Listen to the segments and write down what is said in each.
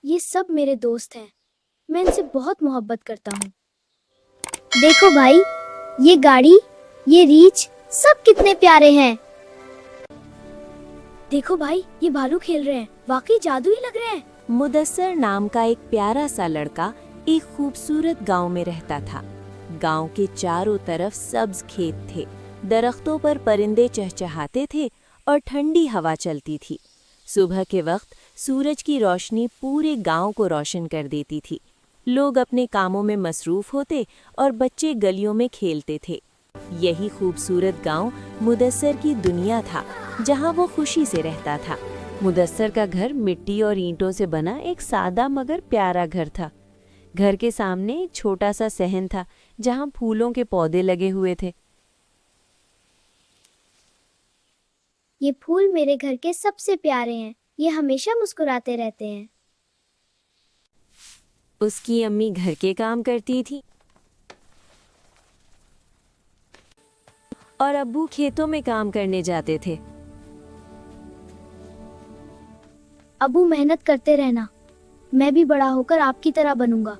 ये सब मेरे दोस्त हैं। मैं इनसे बहुत मोहब्बत करता हूँ। देखो भाई, ये गाड़ी, ये रीछ, सब कितने प्यारे हैं। देखो भाई, ये भालू खेल रहे हैं, वाकई जादुई लग रहे हैं। मुदस्सर नाम का एक प्यारा सा लड़का एक खूबसूरत गांव में रहता था। गांव के चारों तरफ सब्ज खेत थे, दरख्तों पर परिंदे चहचहाते थे और ठंडी हवा चलती थी। सुबह के वक्त सूरज की रोशनी पूरे गांव को रोशन कर देती थी। लोग अपने कामों में मसरूफ होते और बच्चे गलियों में खेलते थे। यही खूबसूरत गांव मुदस्सर की दुनिया था, जहां वो खुशी से रहता था। मुदस्सर का घर मिट्टी और ईंटों से बना एक सादा मगर प्यारा घर था। घर के सामने एक छोटा सा सहन था, जहां फूलों के पौधे लगे हुए थे। ये फूल मेरे घर के सबसे प्यारे हैं, ये हमेशा मुस्कुराते रहते हैं। उसकी अम्मी घर के काम करती थी और अब्बू खेतों में काम करने जाते थे। अब्बू, मेहनत करते रहना, मैं भी बड़ा होकर आपकी तरह बनूंगा।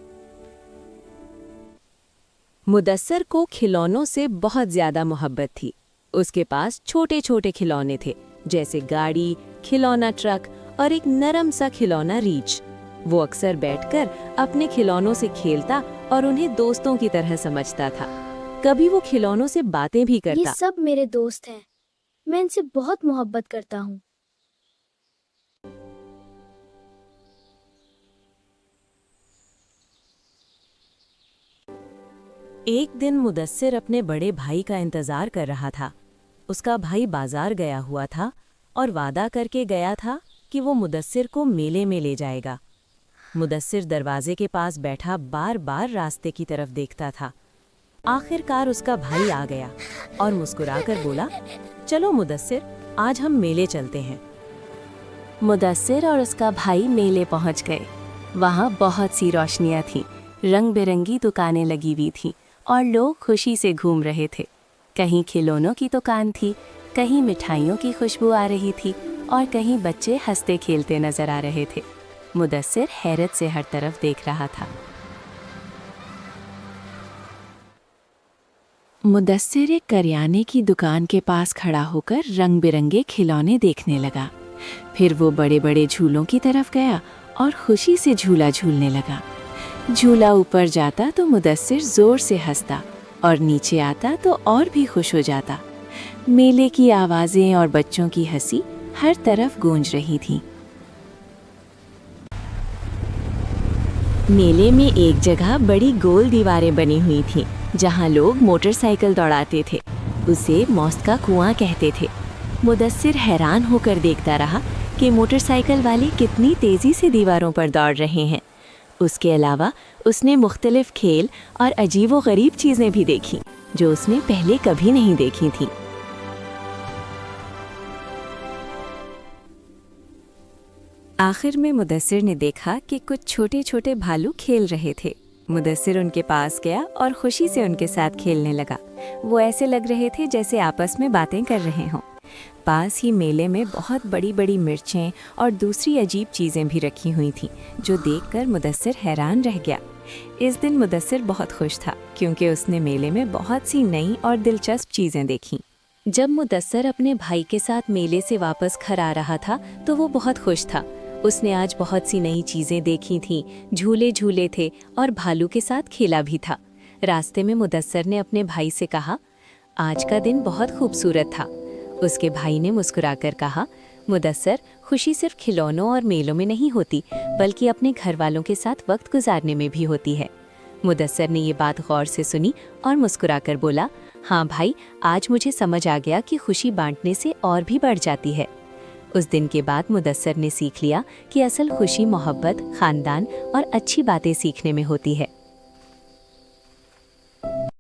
मुदस्सर को खिलौनों से बहुत ज्यादा मोहब्बत थी। उसके पास छोटे छोटे खिलौने थे, जैसे गाड़ी, खिलौना ट्रक और एक नरम सा खिलौना रीछ। वो अक्सर बैठकर अपने खिलौनों से खेलता और उन्हें दोस्तों की तरह समझता था। कभी वो खिलौनों से बातें भी करता। ये सब मेरे दोस्त हैं, मैं इनसे बहुत मोहब्बत करता हूँ। एक दिन मुदस्सिर अपने बड़े भाई का इंतजार कर रहा था। उसका भाई बाजार गया हुआ था और वादा करके गया था कि वो मुदस्सिर को मेले में ले जाएगा। मुदस्सिर दरवाजे के पास बैठा बार बार रास्ते की तरफ देखता था। आखिरकार उसका भाई आ गया और मुस्कुराकर बोला, चलो मुदस्सिर, आज हम मेले चलते हैं। मुदस्सिर और उसका भाई मेले पहुंच गए। वहां बहुत सी रोशनियां थीं, रंग बिरंगी दुकानें लगी हुई थीं और लोग खुशी से घूम रहे थे। कहीं खिलौनों की दुकान थी, कहीं मिठाइयों की खुशबू आ रही थी और कहीं बच्चे हंसते खेलते नजर आ रहे थे। मुदस्सिर हैरत से हर तरफ देख रहा था। मुदस्सिर एक करियाने की दुकान के पास खड़ा होकर रंग बिरंगे खिलौने देखने लगा। फिर वो बड़े बड़े झूलों की तरफ गया और खुशी से झूला झूलने लगा। झूला ऊपर जाता तो मुदस्सिर जोर से हंसता और नीचे आता तो और भी खुश हो जाता। मेले की आवाजें और बच्चों की हंसी हर तरफ गूंज रही थी। मेले में एक जगह बड़ी गोल दीवारें बनी हुई थीं, जहां लोग मोटरसाइकिल दौड़ाते थे। उसे मौत का कुआं कहते थे। मुदस्सिर हैरान होकर देखता रहा कि मोटरसाइकिल वाले कितनी तेजी से दीवारों पर दौड़ रहे हैं। उसके अलावा उसने मुख्तलिफ खेल और अजीबो-गरीब चीज़ें भी देखीं, जो उसने पहले कभी नहीं देखी थीं। आखिर में मुदस्सिर ने देखा कि कुछ छोटे छोटे भालू खेल रहे थे। मुदस्सिर उनके पास गया और खुशी से उनके साथ खेलने लगा। वो ऐसे लग रहे थे जैसे आपस में बातें कर रहे हों। पास ही मेले में बहुत बड़ी बड़ी मिर्चें और दूसरी अजीब चीज़ें भी रखी हुई थीं, जो देखकर मुदस्सिर हैरान रह गया। इस दिन मुदस्सिर बहुत खुश था, क्योंकि उसने मेले में बहुत सी नई और दिलचस्प चीज़ें देखीं। जब मुदस्सिर अपने भाई के साथ मेले से वापस घर आ रहा था, तो वो बहुत खुश था। उसने आज बहुत सी नई चीज़ें देखी थीं, झूले झूले थे और भालू के साथ खेला भी था। रास्ते में मुदस्सिर ने अपने भाई से कहा, आज का दिन बहुत खूबसूरत था। उसके भाई ने मुस्कुराकर कहा, मुदस्सिर, खुशी सिर्फ खिलौनों और मेलों में नहीं होती, बल्कि अपने घर वालों के साथ वक्त गुजारने में भी होती है। मुदस्सिर ने ये बात गौर से सुनी और मुस्कुराकर बोला, हाँ भाई, आज मुझे समझ आ गया कि खुशी बांटने से और भी बढ़ जाती है। उस दिन के बाद मुदस्सिर ने सीख लिया कि असल खुशी मोहब्बत, खानदान और अच्छी बातें सीखने में होती है।